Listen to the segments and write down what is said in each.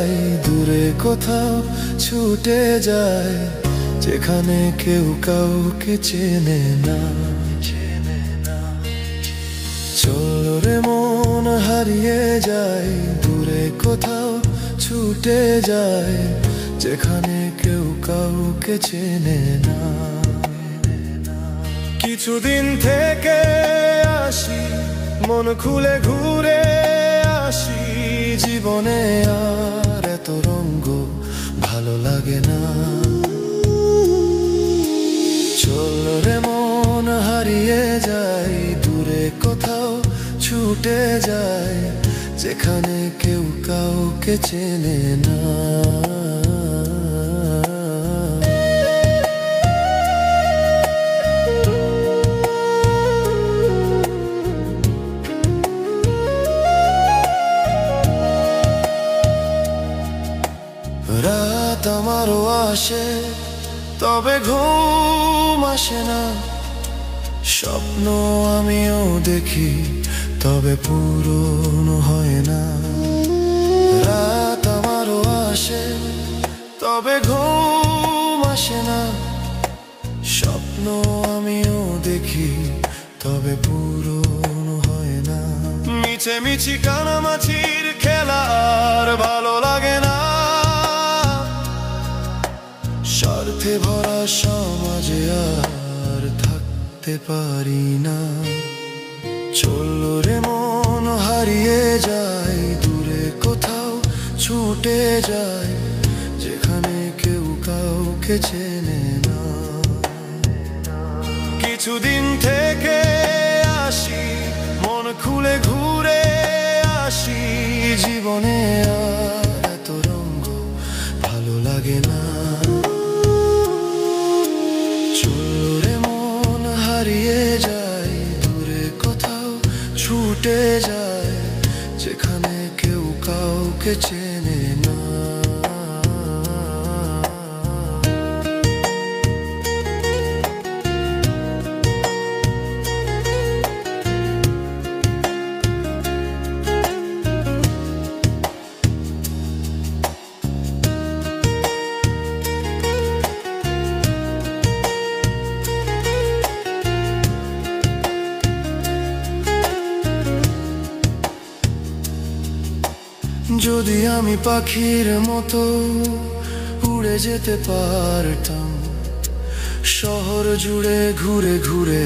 যায় দূরে কোথাও ছুটে যায়, যেখানে কেউ কাউকে চেনে না। চল রে মন হারিয়ে যায় দূরে কোথাও ছুটে যায়, যেখানে কেউ কাউকে চেনে না। কিছুদিন থেকে আসি, মন খুলে ঘুরে আসি, জীবনে আর এত রঙ্গ ভালো লাগে না। চল রে মন হারিয়ে যায় দূরে কোথাও ছুটে যায়, যেখানে কেউ কাউকে চেনে না। রাত আমারও আসে তবে ঘুম আসে না, স্বপ্ন আমিও দেখি তবে পূরণ হয় না। রাত আমারও আসে তবে ঘুম আসে না, স্বপ্ন আমিও দেখি তবে পূরণ হয় না। মিছেমিছি কানামাছির খেলা আর ভালো লাগে না, স্বার্থে ভরা সমাজে আর থাকতে পারি না। চল রে মন হারিয়ে যায় দূরে কোথাও ছুটে যায়, যেখানে কেউ কাউকে চেনে না। কিছুদিন থেকে আসি, মন খুলে ঘুরে আসি, জীবনে আর এত রঙ্গ ভালো লাগে না। হারিয়ে যায় দূরে কোথাও ছুটে যায়, যেখানে কেউ কাউকে চেনে না। যদি আমি পাখির মতো উড়ে যেতে পারতাম, শহর জুড়ে ঘুরে ঘুরে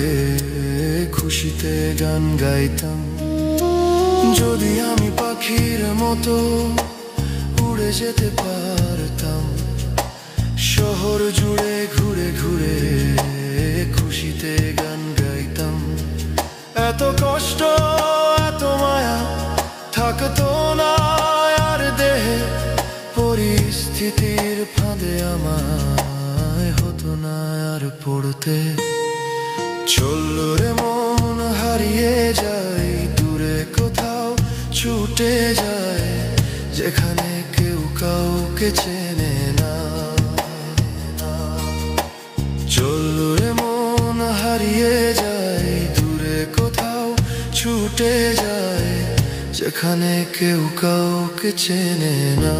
খুশিতে গান গাইতাম। যদি আমি পাখির মতো উড়ে যেতে পারতাম, শহর জুড়ে ঘুরে ঘুরে খুশিতে গান গাইতাম। এত কষ্ট এত মায়া থাকতো না আর দেহে, পরিস্থিতির ফাঁদে আমায় হতো না আর পড়তে। চল রে মন হারিয়ে যায় দূরে কোথাও ছুটে যায়, যেখানে কেউ কাউকে চেনে না। চল রে মন হারিয়ে যায় দূরে কোথাও ছুটে যায়, যেখানে কেউ কাউকে চেনে না।